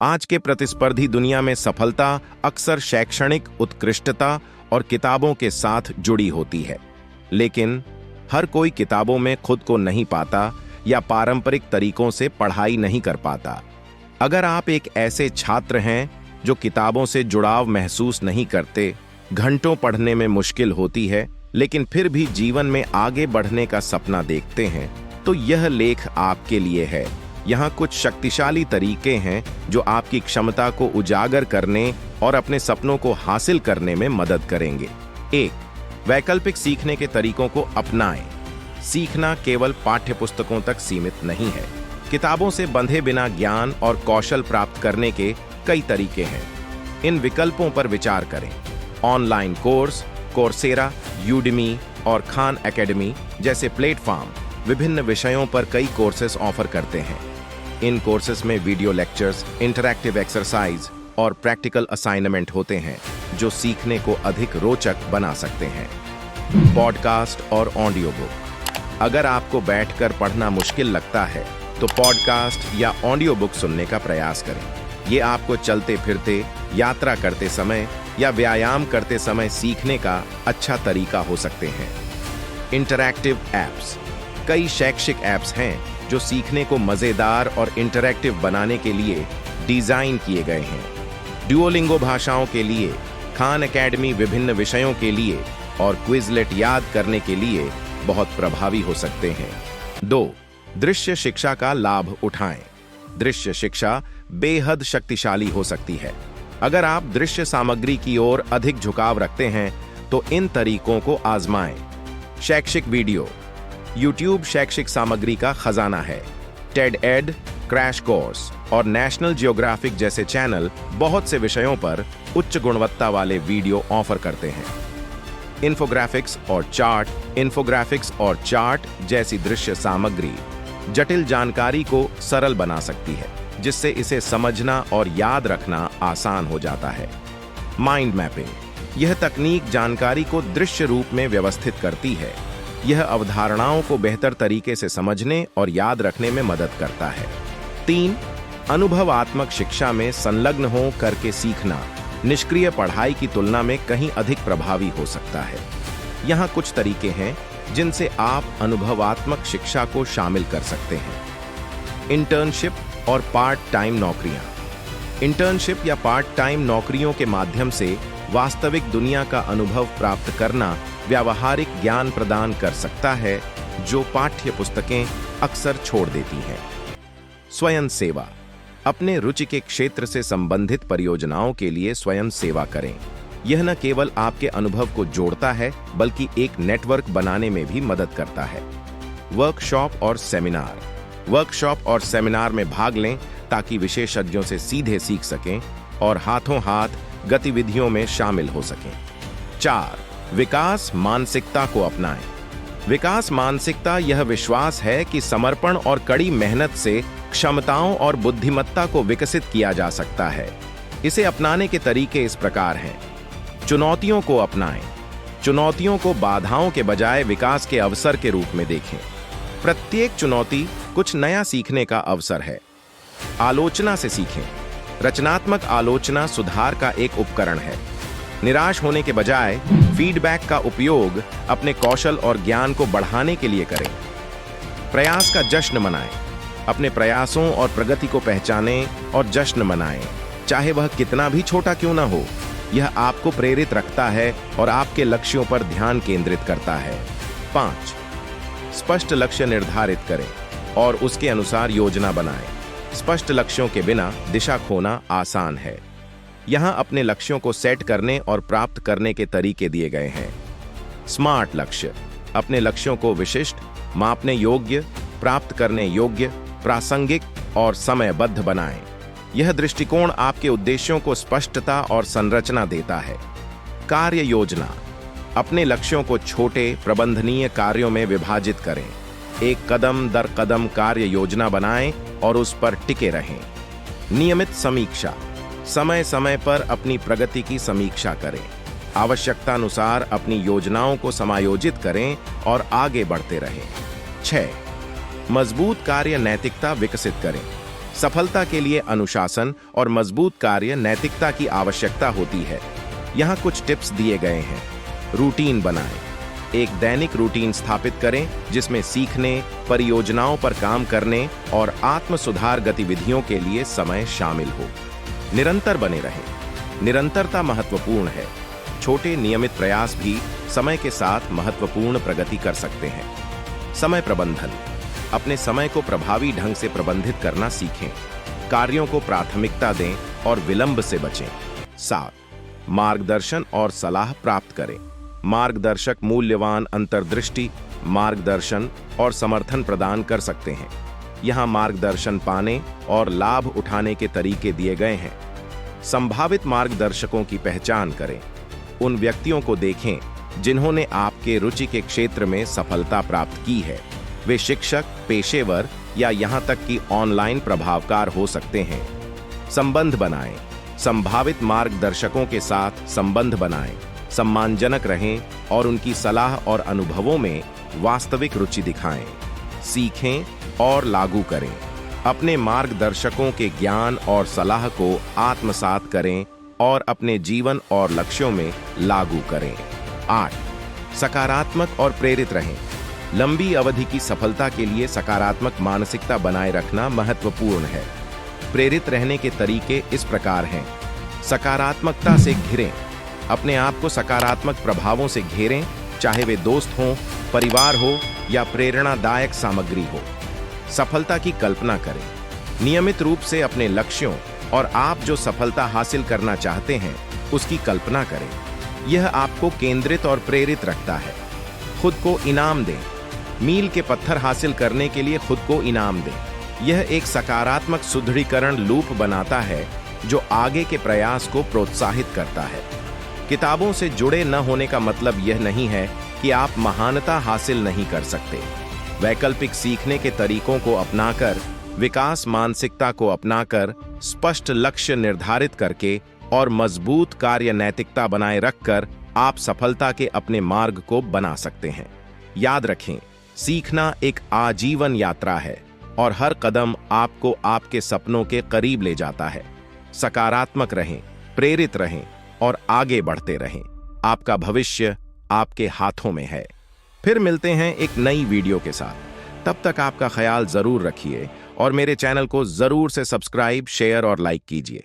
आज के प्रतिस्पर्धी दुनिया में सफलता अक्सर शैक्षणिक उत्कृष्टता और किताबों के साथ जुड़ी होती है, लेकिन हर कोई किताबों में खुद को नहीं पाता या पारंपरिक तरीकों से पढ़ाई नहीं कर पाता। अगर आप एक ऐसे छात्र हैं जो किताबों से जुड़ाव महसूस नहीं करते, घंटों पढ़ने में मुश्किल होती है, लेकिन फिर भी जीवन में आगे बढ़ने का सपना देखते हैं, तो यह लेख आपके लिए है। यहाँ कुछ शक्तिशाली तरीके हैं जो आपकी क्षमता को उजागर करने और अपने सपनों को हासिल करने में मदद करेंगे। 1. वैकल्पिक सीखने के तरीकों को अपनाएं। सीखना केवल पाठ्यपुस्तकों तक सीमित नहीं है। किताबों से बंधे बिना ज्ञान और कौशल प्राप्त करने के कई तरीके हैं। इन विकल्पों पर विचार करें। ऑनलाइन कोर्स, कोर्सेरा, यूडेमी और खान एकेडमी जैसे प्लेटफॉर्म विभिन्न विषयों पर कई कोर्सेस ऑफर करते हैं। इन कोर्सेस में वीडियो लेक्चर्स, इंटरैक्टिव एक्सरसाइज और प्रैक्टिकल असाइनमेंट होते हैं जो सीखने को अधिक रोचक बना सकते हैं। पॉडकास्ट और ऑडियो बुक। अगर आपको बैठकर पढ़ना मुश्किल लगता है तो पॉडकास्ट या ऑडियो बुक सुनने का प्रयास करें। ये आपको चलते फिरते, यात्रा करते समय या व्यायाम करते समय सीखने का अच्छा तरीका हो सकते हैं। Interactive apps. कई शैक्षिक ऐप्स हैं जो सीखने को मजेदार और इंटरैक्टिव बनाने के लिए डिजाइन किए गए हैं। ड्यूओलिंगो भाषाओं के लिए, खान एकेडमी विभिन्न विषयों के लिए और क्विजलेट याद करने के लिए बहुत प्रभावी हो सकते हैं। 2. दृश्य शिक्षा का लाभ उठाएं। दृश्य शिक्षा बेहद शक्तिशाली हो सकती है। अगर आप दृश्य सामग्री की ओर अधिक झुकाव रखते हैं तो इन तरीकों को आजमाएं। शैक्षिक वीडियो। YouTube शैक्षिक सामग्री का खजाना है। टेड एड, क्रैश कोर्स और नेशनल जियोग्राफिक जैसे चैनल बहुत से विषयों पर उच्च गुणवत्ता वाले वीडियो ऑफर करते हैं। इन्फोग्राफिक्स और चार्ट जैसी दृश्य सामग्री जटिल जानकारी को सरल बना सकती है, जिससे इसे समझना और याद रखना आसान हो जाता है। Mind mapping. यह तकनीक जानकारी को दृश्य रूप में व्यवस्थित करती है। यह अवधारणाओं को बेहतर तरीके से समझने और याद रखने में मदद करता है। 3. अनुभवात्मक शिक्षा में संलग्न हो करके सीखना निष्क्रिय पढ़ाई की तुलना में कहीं अधिक प्रभावी हो सकता है। यहाँ कुछ तरीके हैं जिनसे आप अनुभवात्मक शिक्षा को शामिल कर सकते हैं। इंटर्नशिप और पार्ट टाइम नौकरियां। इंटर्नशिप या पार्ट टाइम नौकरियों के माध्यम से वास्तविक दुनिया का अनुभव प्राप्त करना व्यावहारिक ज्ञान प्रदान कर सकता है जो पाठ्य पुस्तकें अक्सर छोड़ देती हैं। स्वयं सेवा। अपने रुचि के क्षेत्र से संबंधित परियोजनाओं के लिए स्वयं सेवा करें। यह न केवल आपके अनुभव को जोड़ता है बल्कि एक नेटवर्क बनाने में भी मदद करता है। वर्कशॉप और सेमिनार। वर्कशॉप और सेमिनार में भाग लें ताकि विशेषज्ञों से सीधे सीख सकें और हाथों हाथ गतिविधियों में शामिल हो सकें। 4. विकास मानसिकता को अपनाएं। विकास मानसिकता यह विश्वास है कि समर्पण और कड़ी मेहनत से क्षमताओं और बुद्धिमत्ता को विकसित किया जा सकता है। इसे अपनाने के तरीके इस प्रकार हैं। चुनौतियों को अपनाएं। चुनौतियों को बाधाओं के बजाय विकास के अवसर के रूप में देखें। प्रत्येक चुनौती कुछ नया सीखने का अवसर है। आलोचना से सीखें। रचनात्मक आलोचना सुधार का एक उपकरण है। निराश होने के बजाय फीडबैक का उपयोग अपने कौशल और ज्ञान को बढ़ाने के लिए करें। प्रयास का जश्न मनाएं। अपने प्रयासों और प्रगति को पहचानें और जश्न मनाएं, चाहे वह कितना भी छोटा क्यों ना हो। यह आपको प्रेरित रखता है और आपके लक्ष्यों पर ध्यान केंद्रित करता है। 5. स्पष्ट लक्ष्य निर्धारित करें और उसके अनुसार योजना बनाएं। स्पष्ट लक्ष्यों के बिना दिशा खोना आसान है। यहाँ अपने लक्ष्यों को सेट करने और प्राप्त करने के तरीके दिए गए हैं। स्मार्ट लक्ष्य। अपने लक्ष्यों को विशिष्ट, मापने योग्य, प्राप्त करने योग्य, प्रासंगिक और समयबद्ध बनाएं। यह दृष्टिकोण आपके उद्देश्यों को स्पष्टता और संरचना देता है। कार्य योजना। अपने लक्ष्यों को छोटे, प्रबंधनीय कार्यों में विभाजित करें। एक कदम दर कदम कार्य योजना बनाएं और उस पर टिके रहें। नियमित समीक्षा। समय समय पर अपनी प्रगति की समीक्षा करें। आवश्यकतानुसार अपनी योजनाओं को समायोजित करें और आगे बढ़ते रहें। 6. मजबूत कार्य नैतिकता विकसित करें। सफलता के लिए अनुशासन और मजबूत कार्य नैतिकता की आवश्यकता होती है। यहाँ कुछ टिप्स दिए गए हैं। रूटीन बनाएं। एक दैनिक रूटीन स्थापित करें जिसमें सीखने, परियोजनाओं पर काम करने और आत्म सुधार गतिविधियों के लिए समय शामिल हो। निरंतर बने रहें। निरंतरता महत्वपूर्ण है। छोटे नियमित प्रयास भी समय के साथ महत्वपूर्ण प्रगति कर सकते हैं। समय प्रबंधन। अपने समय को प्रभावी ढंग से प्रबंधित करना सीखें। कार्यों को प्राथमिकता दें और विलंब से बचें। 7. मार्गदर्शन और सलाह प्राप्त करें। मार्गदर्शक मूल्यवान अंतर्दृष्टि, मार्गदर्शन और समर्थन प्रदान कर सकते हैं। यहाँ मार्गदर्शन पाने और लाभ उठाने के तरीके दिए गए हैं। संभावित मार्गदर्शकों की पहचान करें। उन व्यक्तियों को देखें जिन्होंने आपके रुचि के क्षेत्र में सफलता प्राप्त की है। वे शिक्षक, पेशेवर या यहाँ तक कि ऑनलाइन प्रभावकार हो सकते हैं। संबंध बनाएं। संभावित मार्गदर्शकों के साथ संबंध बनाएं। सम्मानजनक रहें और उनकी सलाह और अनुभवों में वास्तविक रुचि दिखाएं। सीखें और लागू करें। अपने मार्गदर्शकों के ज्ञान और सलाह को आत्मसात करें और अपने जीवन और लक्ष्यों में लागू करें। 8. सकारात्मक और प्रेरित रहें। लंबी अवधि की सफलता के लिए सकारात्मक मानसिकता बनाए रखना महत्वपूर्ण है। प्रेरित रहने के तरीके इस प्रकार हैं। सकारात्मकता से घिरें। अपने आप को सकारात्मक प्रभावों से घेरें, चाहे वे दोस्त हों, परिवार हो या प्रेरणादायक सामग्री हो। सफलता की कल्पना करें। नियमित रूप से अपने लक्ष्यों और आप जो सफलता हासिल करना चाहते हैं उसकी कल्पना करें। यह आपको केंद्रित और प्रेरित रखता है। खुद को इनाम दें। मील के पत्थर हासिल करने के लिए खुद को इनाम दें। यह एक सकारात्मक सुदृढ़ीकरण लूप बनाता है जो आगे के प्रयास को प्रोत्साहित करता है। किताबों से जुड़े न होने का मतलब यह नहीं है कि आप महानता हासिल नहीं कर सकते। वैकल्पिक सीखने के तरीकों को अपनाकर, विकास मानसिकता को अपनाकर, स्पष्ट लक्ष्य निर्धारित करके और मजबूत कार्य नैतिकता बनाए रखकर आप सफलता के अपने मार्ग को बना सकते हैं। याद रखें, सीखना एक आजीवन यात्रा है और हर कदम आपको आपके सपनों के करीब ले जाता है। सकारात्मक रहें, प्रेरित रहें और आगे बढ़ते रहें। आपका भविष्य आपके हाथों में है। फिर मिलते हैं एक नई वीडियो के साथ। तब तक आपका ख्याल जरूर रखिए और मेरे चैनल को जरूर से सब्सक्राइब, शेयर और लाइक कीजिए।